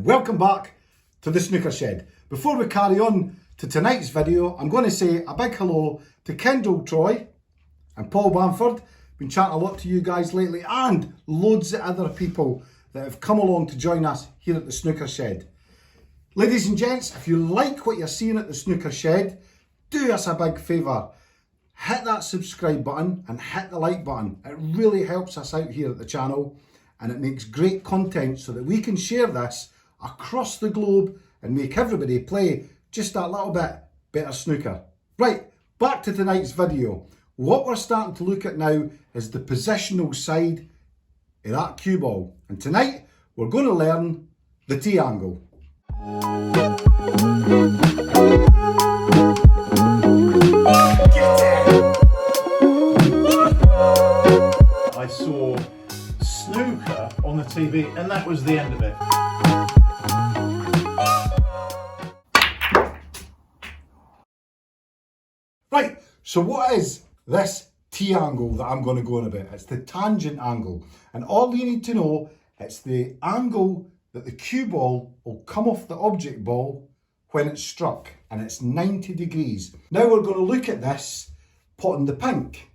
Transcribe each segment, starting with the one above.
and welcome back to the Snooker Shed. Before we carry on to tonight's video, I'm going to say a big hello to Kendall Troy and Paul Bamford. Been chatting a lot to you guys lately, and loads of other people that have come along to join us here at the Snooker Shed. Ladies and gents, if you like what you're seeing at the Snooker Shed, do us a big favour. Hit that subscribe button and hit the like button. It really helps us out here at the channel, and it makes great content so that we can share this across the globe and make everybody play just that little bit better snooker. Right, back to tonight's video. What we're starting to look at now is the positional side of that cue ball. And tonight we're going to learn the T angle. I saw Snooker on the TV and that was the end of it. Right, so what is this T angle that I'm going to go on about? It's the tangent angle, and all you need to know, it's the angle that the cue ball will come off the object ball when it's struck, and it's 90 degrees. Now we're going to look at this potting the pink.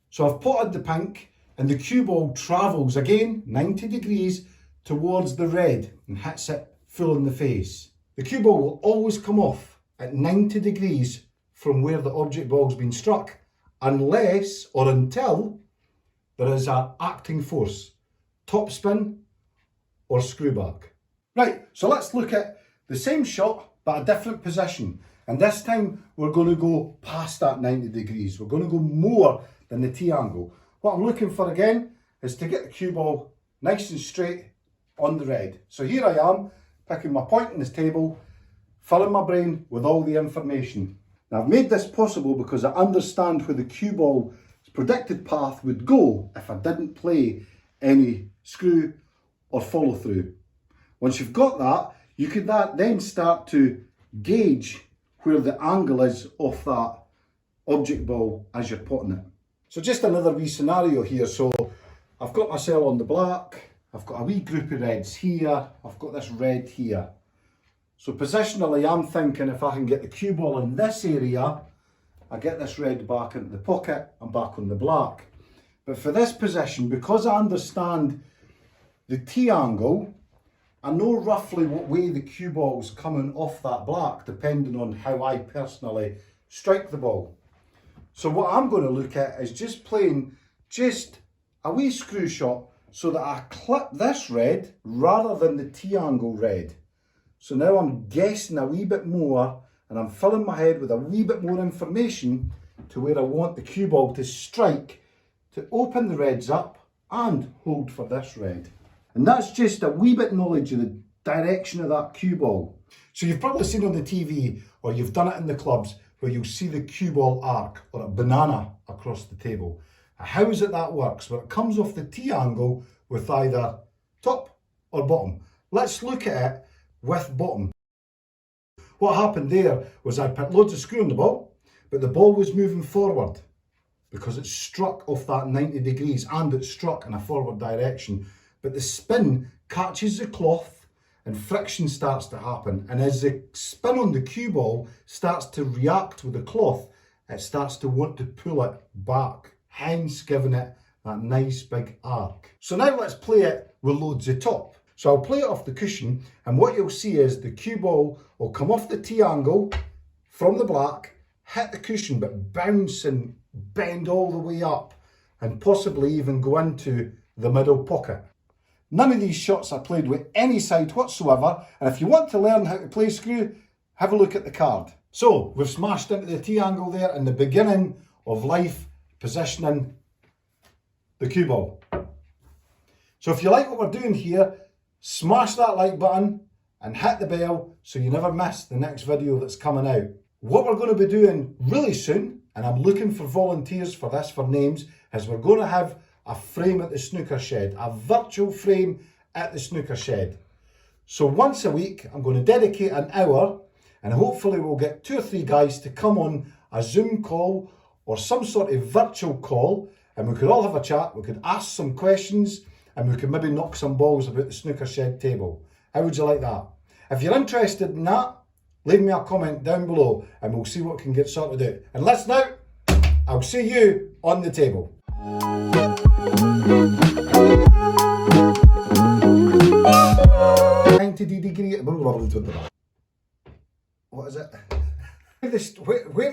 So I've potted the pink, and the cue ball travels again 90 degrees towards the red and hits it full in the face. The cue ball will always come off at 90 degrees from where the object ball's been struck, unless or until there is an acting force, topspin or screw back. Right, so let's look at the same shot but a different position, and this time we're going to go past that 90 degrees. We're going to go more than the T angle. What I'm looking for again is to get the cue ball nice and straight on the red. So here I am, picking my point on this table, filling my brain with all the information. Now I've made this possible because I understand where the cue ball's predicted path would go if I didn't play any screw or follow through. Once you've got that, you can then start to gauge where the angle is off that object ball as you're potting it. So just another wee scenario here. So I've got myself on the black, I've got a wee group of reds here, I've got this red here. So positionally I'm thinking if I can get the cue ball in this area, I get this red back into the pocket and back on the black. But for this position, because I understand the T angle, I know roughly what way the cue ball's coming off that black depending on how I personally strike the ball. So what I'm going to look at is just playing just a wee screw shot so that I clip this red rather than the T angle red. So now I'm guessing a wee bit more, and I'm filling my head with a wee bit more information to where I want the cue ball to strike to open the reds up and hold for this red. And that's just a wee bit knowledge of the direction of that cue ball. So you've probably seen on the TV, or you've done it in the clubs, where you'll see the cue ball arc or a banana across the table. How is it that works? Well, it comes off the T angle with either top or bottom. Let's look at it with bottom. What happened there was I put loads of screw on the ball, but the ball was moving forward because it struck off that 90 degrees and it struck in a forward direction. But the spin catches the cloth and friction starts to happen. And as the spin on the cue ball starts to react with the cloth, it starts to want to pull it back, hence giving it that nice big arc. So now let's play it with loads of top. So I'll play it off the cushion, and what you'll see is the cue ball will come off the T angle from the black, hit the cushion, but bounce and bend all the way up and possibly even go into the middle pocket. None of these shots are played with any side whatsoever, and if you want to learn how to play screw, have a look at the card. So we've smashed into the T angle there in the beginning of life, positioning the cue ball. So if you like what we're doing here, smash that like button and hit the bell so you never miss the next video that's coming out. What we're going to be doing really soon, and I'm looking for volunteers for this, for names, is we're going to have a frame at the Snooker Shed, a virtual frame at the Snooker Shed. So once a week, I'm going to dedicate an hour, and hopefully we'll get 2 or 3 guys to come on a Zoom call or some sort of virtual call, and we could all have a chat, we could ask some questions, and we could maybe knock some balls about the Snooker Shed table. How would you like that? If you're interested in that, leave me a comment down below and we'll see what can get sorted out. And listen out, I'll see you on the table. 90-degree. What is it? Where